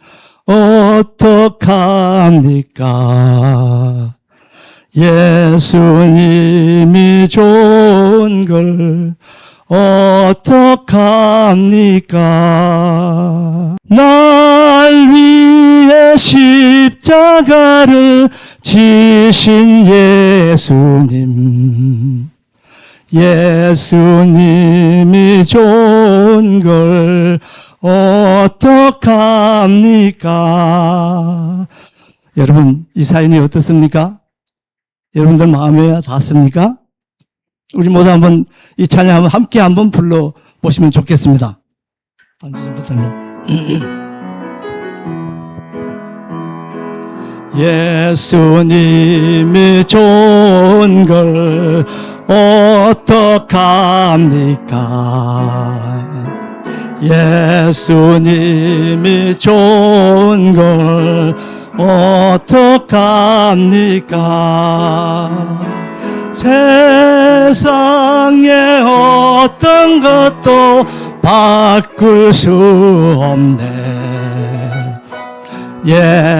Speaker 3: 어떡합니까? 예수님이 좋은 걸 어떡합니까? 날 위해 십자가를 지신 예수님, 예수님이 좋은 걸 어떡합니까? 여러분, 이 사연이 어떻습니까? 여러분들 마음에 닿습니까? 우리 모두 한번 이 찬양 함께 한번 불러보시면 좋겠습니다. 예수님이 좋은 걸 어떡합니까? 예수님이 좋은 걸 어떡합니까? 세상에 어떤 것도 바꿀 수 없네. 예수님이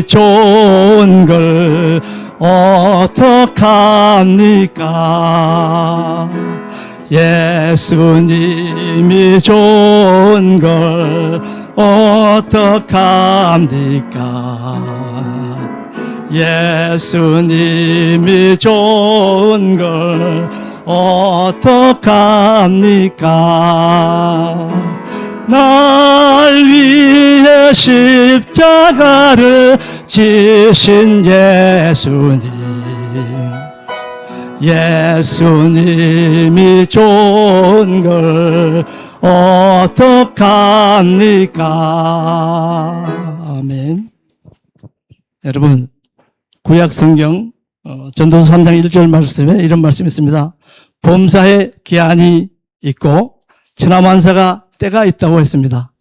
Speaker 3: 좋은 걸 어떡합니까? 예수님이 좋은 걸 어떡합니까? 예수님이 좋은 걸 어떡합니까? 날 위해 십자가를 지신 예수님, 예수님이 좋은 걸 어떡합니까? 아멘. 여러분, 구약 성경 전도서 3장 1절 말씀에 이런 말씀이 있습니다. 범사에 기한이 있고 천하만사가 때가 있다고 했습니다.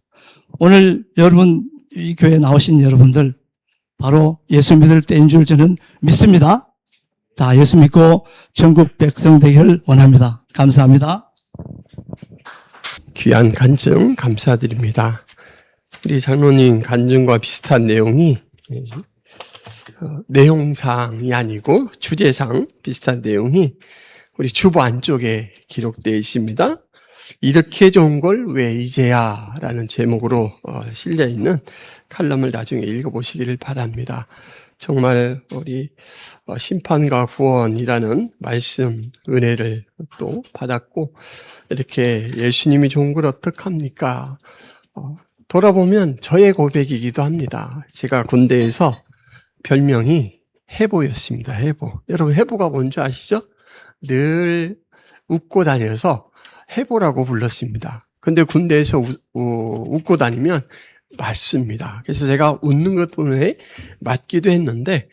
Speaker 3: 오늘 여러분, 이 교회에 나오신 여러분들 바로 예수 믿을 때인 줄 저는 믿습니다. 다 예수 믿고 전국 백성 되기를 원합니다. 감사합니다.
Speaker 2: 귀한 간증 감사드립니다. 우리 장로님 간증과 비슷한 내용이 내용상이 아니고 주제상 비슷한 내용이 우리 주보 안쪽에 기록되어 있습니다. 이렇게 좋은 걸 왜 이제야? 라는 제목으로 실려 있는 칼럼을 나중에 읽어보시기를 바랍니다. 정말 우리 심판과 구원이라는 말씀 은혜를 또 받았고, 이렇게 예수님이 좋은 걸 어떡합니까? 돌아보면 저의 고백이기도 합니다. 제가 군대에서 별명이 해보였습니다. 해보. 여러분, 해보가 뭔지 아시죠? 늘 웃고 다녀서 해보라고 불렀습니다. 근데 군대에서 웃고 다니면 맞습니다. 그래서 제가 웃는 것 때문에 맞기도 했는데,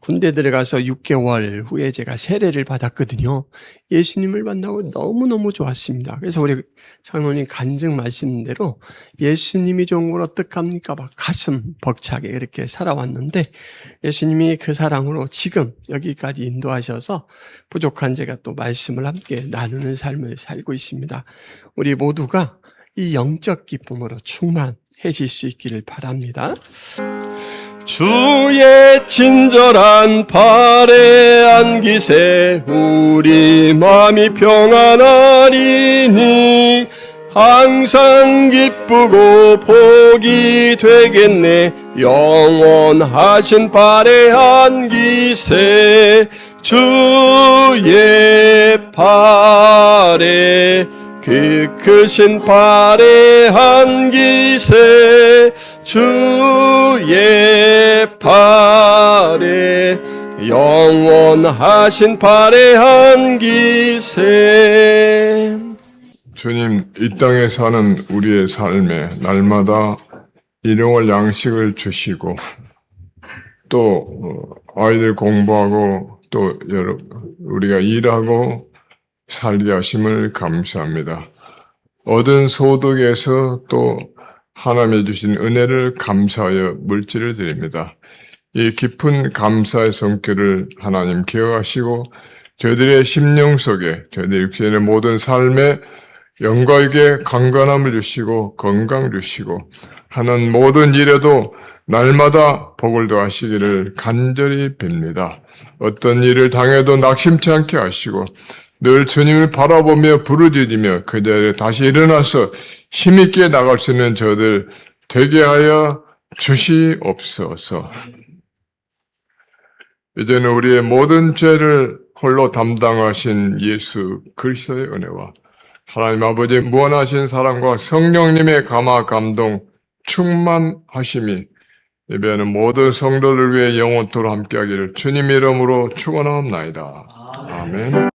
Speaker 2: 군대 들어가서 6개월 후에 제가 세례를 받았거든요. 예수님을 만나고 너무너무 좋았습니다. 그래서 우리 장로님 간증 말씀대로 예수님이 좋은 걸 어떡합니까? 막 가슴 벅차게 이렇게 살아왔는데, 예수님이 그 사랑으로 지금 여기까지 인도하셔서 부족한 제가 또 말씀을 함께 나누는 삶을 살고 있습니다. 우리 모두가 이 영적 기쁨으로 충만해질 수 있기를 바랍니다. 주의 친절한 발에 안기세 우리 마음이 평안하리니 항상 기쁘고 복이 되겠네. 영원하신 발에 안기세 주의 발에 그 크신 발에 안기세 주의 발에 영원하신 발에 안기세.
Speaker 4: 주님, 이 땅에 사는 우리의 삶에 날마다 일용할 양식을 주시고, 또 아이들 공부하고 또 우리가 일하고 살게 하심을 감사합니다. 얻은 소득에서 또 하나님이 주신 은혜를 감사하여 물질을 드립니다. 이 깊은 감사의 성격을 하나님 기억하시고 저희들의 심령 속에 저희들 육신의 모든 삶에 영광에게 강건함을 주시고 건강 주시고 하는 모든 일에도 날마다 복을 더하시기를 간절히 빕니다. 어떤 일을 당해도 낙심치 않게 하시고 늘 주님을 바라보며 부르짖으며 그 자리에 다시 일어나서 힘있게 나갈 수 있는 저들 되게 하여 주시옵소서. 이제는 우리의 모든 죄를 홀로 담당하신 예수 그리스도의 은혜와 하나님 아버지의 무한하신 사랑과 성령님의 감화 감동 충만하심이 예배하는 모든 성도들 위해 영원토록 함께하기를 주님 이름으로 축원하옵나이다. 아멘.